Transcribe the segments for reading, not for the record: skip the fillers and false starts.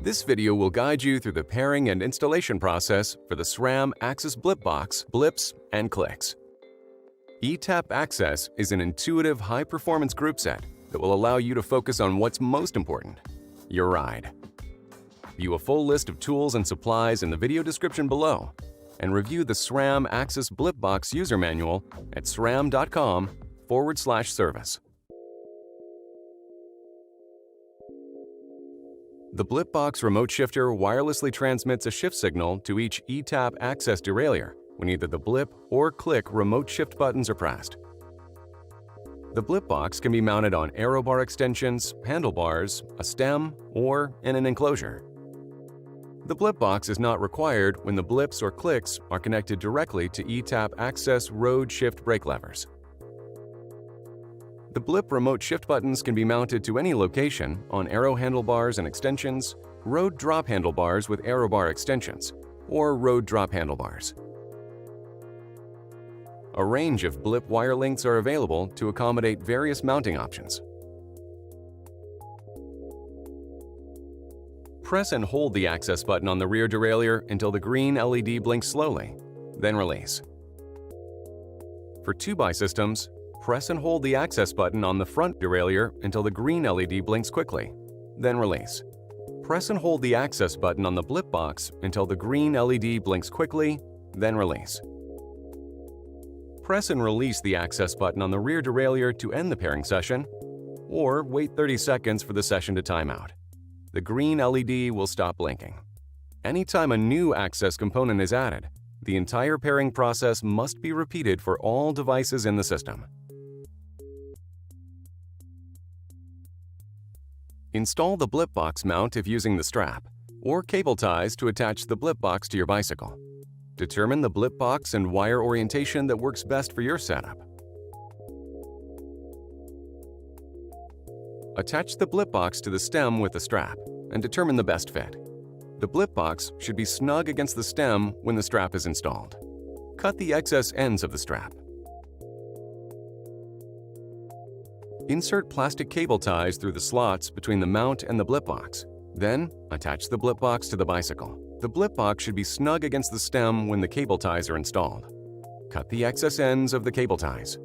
This video will guide you through the pairing and installation process for the SRAM AXS BlipBox Blips and Clics. eTap Access is an intuitive, high-performance group set that will allow you to focus on what's most important, your ride. View a full list of tools and supplies in the video description below, and review the SRAM AXS BlipBox user manual at sram.com/service. The BlipBox remote shifter wirelessly transmits a shift signal to each eTap access derailleur when either the Blip or Clic remote shift buttons are pressed. The BlipBox can be mounted on arrow bar extensions, handlebars, a stem, or in an enclosure. The BlipBox is not required when the Blips or Clics are connected directly to eTap access road shift brake levers. The Blip remote shift buttons can be mounted to any location on arrow handlebars and extensions, road drop handlebars with arrow bar extensions, or road drop handlebars. A range of Blip wire lengths are available to accommodate various mounting options. Press and hold the access button on the rear derailleur until the green LED blinks slowly, then release. For 2x systems, press and hold the access button on the front derailleur until the green LED blinks quickly, then release. Press and hold the access button on the BlipBox until the green LED blinks quickly, then release. Press and release the access button on the rear derailleur to end the pairing session, or wait 30 seconds for the session to time out. The green LED will stop blinking. Anytime a new access component is added, the entire pairing process must be repeated for all devices in the system. Install the BlipBox mount if using the strap, or cable ties to attach the BlipBox to your bicycle. Determine the BlipBox and wire orientation that works best for your setup. Attach the BlipBox to the stem with the strap and determine the best fit. The BlipBox should be snug against the stem when the strap is installed. Cut the excess ends of the strap. Insert plastic cable ties through the slots between the mount and the BlipBox. Then, attach the BlipBox to the bicycle. The BlipBox should be snug against the stem when the cable ties are installed. Cut the excess ends of the cable ties.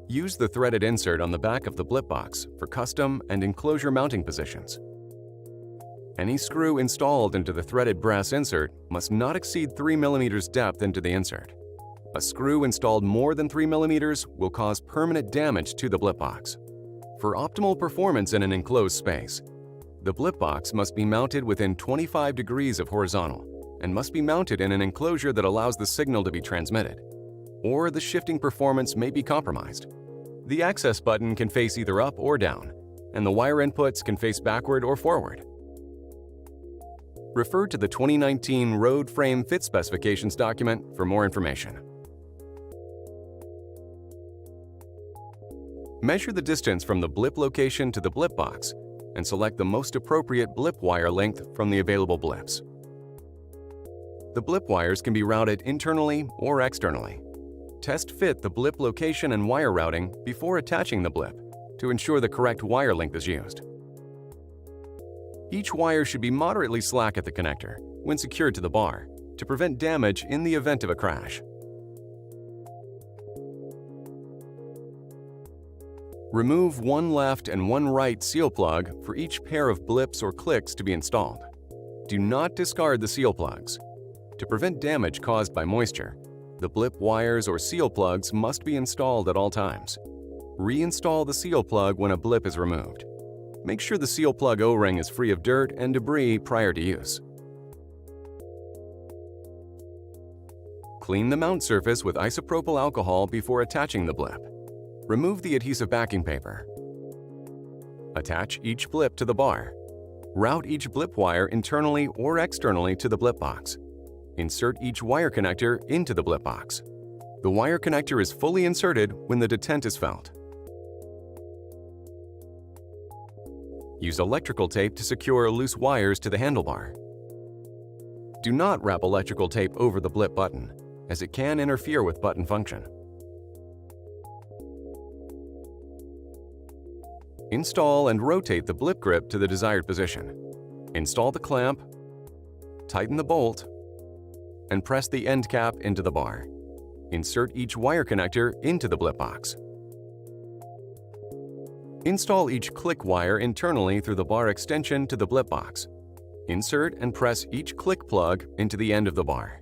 Use the threaded insert on the back of the BlipBox for custom and enclosure mounting positions. Any screw installed into the threaded brass insert must not exceed 3 mm depth into the insert. A screw installed more than 3 mm will cause permanent damage to the BlipBox. For optimal performance in an enclosed space, the BlipBox must be mounted within 25 degrees of horizontal and must be mounted in an enclosure that allows the signal to be transmitted, or the shifting performance may be compromised. The access button can face either up or down, and the wire inputs can face backward or forward. Refer to the 2019 Road Frame Fit Specifications document for more information. Measure the distance from the Blip location to the BlipBox and select the most appropriate Blip wire length from the available Blips. The Blip wires can be routed internally or externally. Test fit the Blip location and wire routing before attaching the Blip to ensure the correct wire length is used. Each wire should be moderately slack at the connector when secured to the bar to prevent damage in the event of a crash. Remove one left and one right seal plug for each pair of Blips or Clics to be installed. Do not discard the seal plugs. To prevent damage caused by moisture, the Blip wires or seal plugs must be installed at all times. Reinstall the seal plug when a Blip is removed. Make sure the seal plug O-ring is free of dirt and debris prior to use. Clean the mount surface with isopropyl alcohol before attaching the Blip. Remove the adhesive backing paper. Attach each Blip to the bar. Route each Blip wire internally or externally to the BlipBox. Insert each wire connector into the BlipBox. The wire connector is fully inserted when the detent is felt. Use electrical tape to secure loose wires to the handlebar. Do not wrap electrical tape over the Blip button, as it can interfere with button function. Install and rotate the blip grip to the desired position. Install the clamp, tighten the bolt, and press the end cap into the bar. Insert each wire connector into the blip box. Install each Clic wire internally through the bar extension to the blip box. Insert and press each Clic plug into the end of the bar.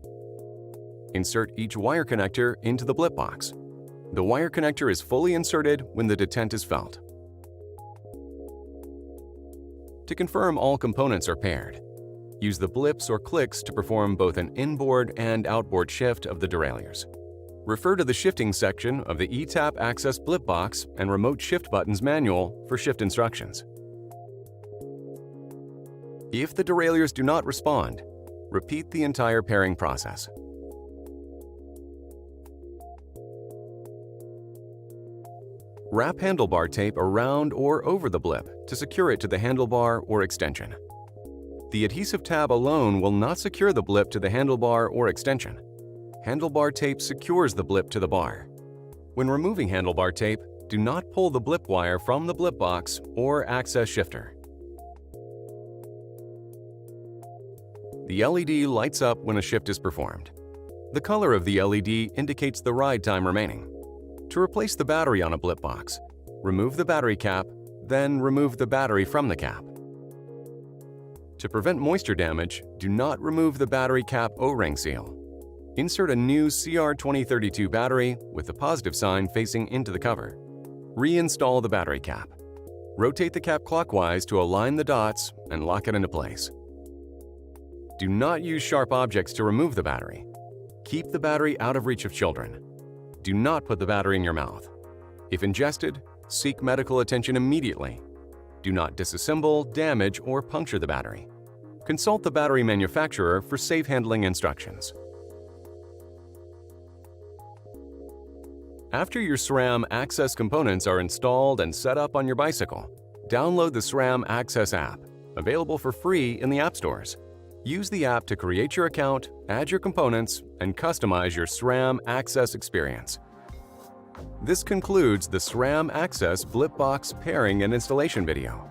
Insert each wire connector into the blip box. The wire connector is fully inserted when the detent is felt. To confirm all components are paired, use the blips or Clics to perform both an inboard and outboard shift of the derailleurs. Refer to the shifting section of the eTap Access BlipBox and Remote Shift Buttons manual for shift instructions. If the derailleurs do not respond, repeat the entire pairing process. Wrap handlebar tape around or over the blip to secure it to the handlebar or extension. The adhesive tab alone will not secure the blip to the handlebar or extension. Handlebar tape secures the blip to the bar. When removing handlebar tape, do not pull the blip wire from the blip box or access shifter. The LED lights up when a shift is performed. The color of the LED indicates the ride time remaining. To replace the battery on a blip box, remove the battery cap, then remove the battery from the cap. To prevent moisture damage, do not remove the battery cap O-ring seal. Insert a new CR2032 battery with the positive sign facing into the cover. Reinstall the battery cap. Rotate the cap clockwise to align the dots and lock it into place. Do not use sharp objects to remove the battery. Keep the battery out of reach of children. Do not put the battery in your mouth. If ingested, seek medical attention immediately. Do not disassemble, damage, or puncture the battery. Consult the battery manufacturer for safe handling instructions. After your SRAM AXS components are installed and set up on your bicycle, download the SRAM AXS app, available for free in the app stores. Use the app to create your account, add your components, and customize your SRAM AXS experience. This concludes the SRAM AXS BlipBox pairing and installation video.